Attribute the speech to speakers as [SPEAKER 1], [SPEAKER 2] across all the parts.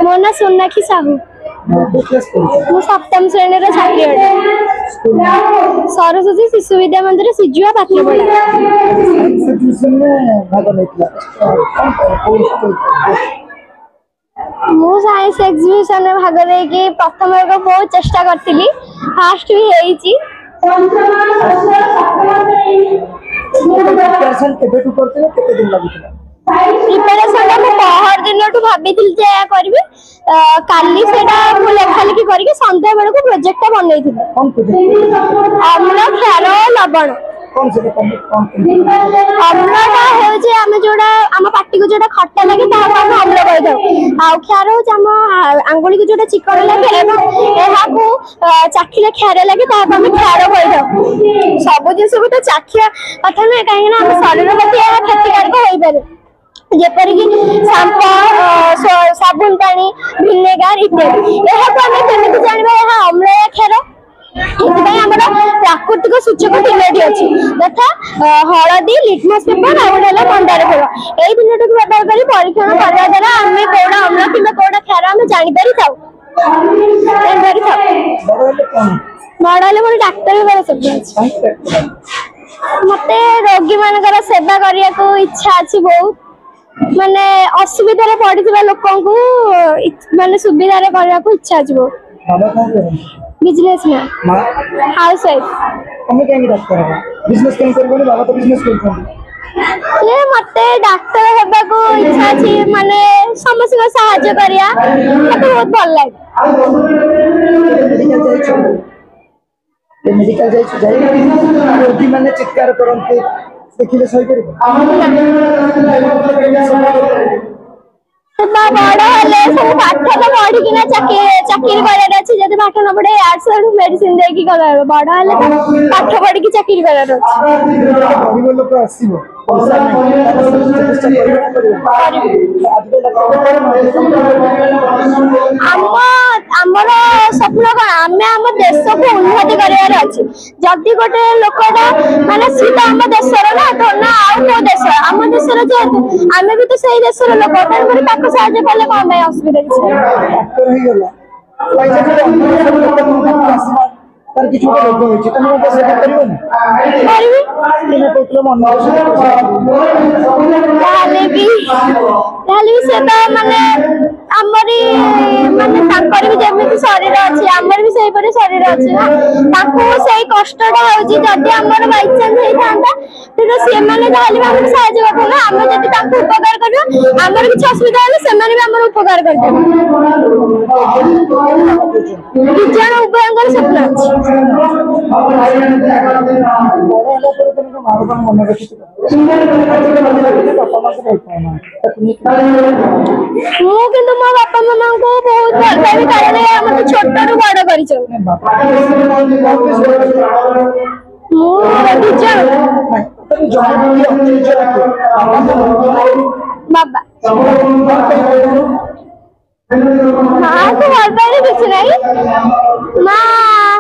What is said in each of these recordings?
[SPEAKER 1] मो ना सोनाक्षी साहू मु सप्तम श्रेणी छात्री अटे सरस्वती शिशु विद्या मंदिर सिजुआ पात्रपड़ा मु साइंस एग्जीबिशन में भाग लेके प्रथम बहुत चेष्टा करती फास्ट भी होईची
[SPEAKER 2] प्रिपरेशन केबे टू करते हो केते दिन लागितला
[SPEAKER 1] प्रिपरेशन हम पहर दिन टू भाबिथिल जे करबी काली सेटा मु लेखा लिखि करके संध्या बेला को प्रोजेक्ट बनै थिले
[SPEAKER 2] कौन प्रोजेक्ट
[SPEAKER 1] अम्ल क्षार लवण
[SPEAKER 2] कौन से कौन
[SPEAKER 1] अम्लटा हे जे हम जोडा हम पाटी को जोडा खट्टा लागे ता हम अम्ल कहि दउ आ क्षार हो हम अंगुली को जोडा चिकन लागे एवं एहा को चाखिले क्षार लागे ता हम क्षार कहि दउ सब जिंस को तो चाखिया कथा न काहे ना हम शरीर प्रति एहा क्षतिकारक होई पारे जेपर कि शैम्पू साबुन पानी विनेगार इत्यादि एहा को हम केमिति जानबा एहा अम्ल या क्षार प्राकृतिक सूचक तीनोटी अच्छी तथा हलदी लिटमस पेपर और मंदार फूल यही तीनोटी व्यवहार कर परीक्षण करने द्वारा आम कौड़ा अम्ल कि कौड़ा क्षार आम जापर बड़ मोर डाक्तर होबार सपना मत रोगी मान सेवा करने को इच्छा अच्छी बहुत माने असुविधा पड़ता लोक माने सुविधा करने को इच्छा अच्छी बहुत बिजनेस में हाउस वाइफ
[SPEAKER 2] हमें केंगे डॉक्टर है बिजनेस कें करबो बाबा तो बिजनेस करछन
[SPEAKER 1] ये मते डॉक्टर हेबा को इच्छा छी माने समस्त को सहायता करिया मते बहुत भल लागे
[SPEAKER 2] मेडिकल जाई रोगी माने चित्कार करनते देखिले सही करबो
[SPEAKER 1] बड़ हेले सब पाठ तो पढ़ी कि चाकरी करार अच्छे जब पाठ न पढ़े आर्ट्स मेडिसिन देकी कर बड़ हेले पाठ पढ़ी कि चाकरी करार आमर स्वप्न कौन आम आम देश को उन्नति करार अच्छे जदि गोटे लोकटा माने सी तो आम देशर ना तो ना आउ को देश आम देशर जेहेतु आम भी तो सही देशर लोक साहाଯ୍य कले कौन असुविधा
[SPEAKER 2] तर किछु लोग होय छै तने तो सेवा करियो ना
[SPEAKER 1] करबी
[SPEAKER 2] तने कोतलो मन
[SPEAKER 1] ताले भी सेवा माने हमरी माने तांकर भी जेमिति शरीर अछि हमर भी सही परे शरीर अछि ना ताको सही कष्टटा होछि जदि हमर बाई चांस हेई थांता तो से माने ताले हम सहायता करबो ना हम जदि ताको उपकार करबो हमर किछ असुविधा होले से माने भी हमर उपकार करबो विज्ञान उभयंकर सपना अछि मो किंतु मो बापा मामा को बहुत भल पाई कारण हम तो छोटरू बड़ करिछ मो टीचर बाबा हाँ तो भल पाई किछ नहीं मां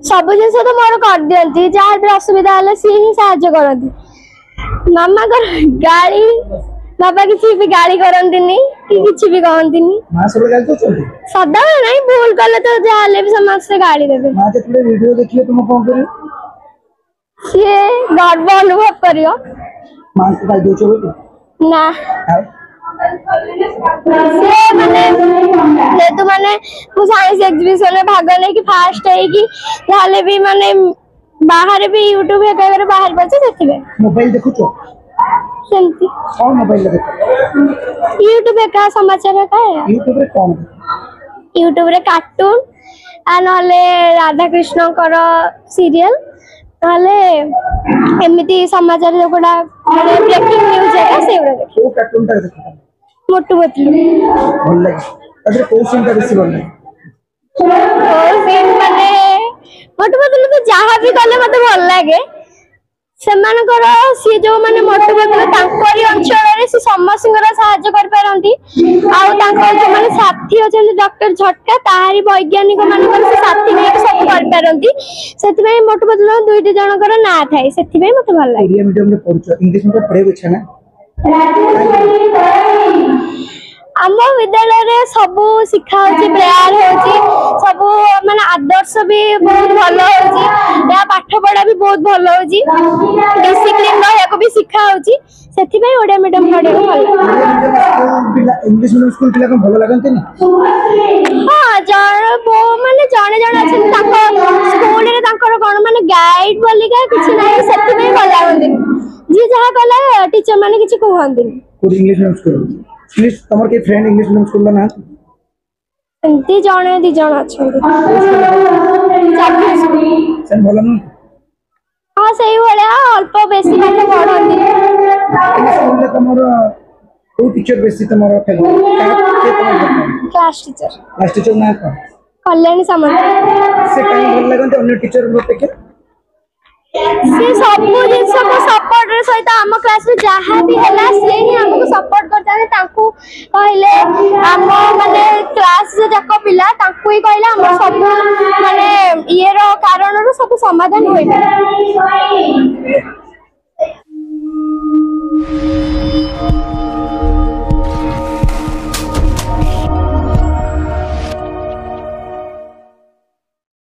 [SPEAKER 1] सब जिन तो मोर कर दियंती जहाँ भी असुविधा हेले सी ही साहाय्य करती मामा कर गाड़ी बाबा किसी भी गाड़ी करंतिनी कि किछि भी कहंतिनी
[SPEAKER 2] मां सब गाली तो चलती
[SPEAKER 1] सदा नहीं भूल कले तो जाले भी समाज से गाड़ी देबे
[SPEAKER 2] मां जतले वीडियो देखियो तुम कोन करियो
[SPEAKER 1] ये गर्व अनुभव करियो
[SPEAKER 2] मां से गाली दो चलो
[SPEAKER 1] ना से माने तो माने मु साइंस एग्जीबिशन में भाग ले कि फास्ट है कि जाले भी माने बाहर भी YouTube है कगर बाहर बचे देखिबे
[SPEAKER 2] मोबाइल देखु छो
[SPEAKER 1] सेमती
[SPEAKER 2] कौन मोबाइल देखो
[SPEAKER 1] YouTube का समाचार का है
[SPEAKER 2] YouTube रे कौन
[SPEAKER 1] YouTube रे कार्टून आ नले राधा कृष्ण कर सीरियल नले एमिति समाचार जोडा माने ब्रेकिंग न्यूज है सेवडा देखि
[SPEAKER 2] वो कार्टून ता देखो
[SPEAKER 1] मोटू पतलू
[SPEAKER 2] भल लागे अरे कोन सीन का बेसी भल लागे
[SPEAKER 1] कोन सीन माने मोटू पतलू तो जहां भी गले मते भल लागे सेमानकर सी जो माने मोटू पतलू तांकरी अंचल रे सी समस्यकर सहायता कर पारंती आ तांकर जो माने साथी अछन डॉक्टर झटका ताहारी वैज्ञानिक मानकर से साथी नै सब कर पारंती सेति में मोटू पतलू दुईटी जनकर ना थाई सेति में मते भल लागे
[SPEAKER 2] इंडिया मीडियम में पढ़छ इंग्लिश में पढ़े छै ना
[SPEAKER 1] आम विद्यालय सबू शिखा होची प्रेयर होची सबू माने आदर्श भी बहुत भलो होची या पाठ पढ़ा भी बहुत भलो होची डिसिप्लिन रहया को भी शिखा होची सेथि भाई ओडिया मीडियम पढ़े भलो
[SPEAKER 2] इंग्लिश मीडियम स्कूल पिला को भलो लागंती नि
[SPEAKER 1] हां जण बो माने जणे जणे अछन ताको स्कूल रे ताकर कोन माने गाइड बोलिका किछि नै सेथि भाई भलो लागंती जी जहा कला टीचर माने किछि कहंती
[SPEAKER 2] कोड इंग्लिश मीडियम स्कूल इंग्लिश तमर के फ्रेंड इंग्लिश मीडियम स्कूल ना
[SPEAKER 1] एंती जणे दी जण अछन
[SPEAKER 2] सेन भलो न
[SPEAKER 1] हां सही भले अल्प बेसी पाठ पढ़ंती
[SPEAKER 2] स्कूल में तमर को टीचर बेसी तमर फेवरेट के तमर
[SPEAKER 1] क्लास टीचर
[SPEAKER 2] क्लास टीचर ना का
[SPEAKER 1] कल्याणी सामंत
[SPEAKER 2] से काई भलो लागंती अन्य टीचर मते के
[SPEAKER 1] से सब जिनस को सपोर्ट रे सहित आम क्लास रे जहा भी हला से ही हमको सपोर्ट करताने तांको कहले आम माने क्लास जे जक पिला तांको ही कहले हम सब माने ये रो कारण रो सब समाधान होई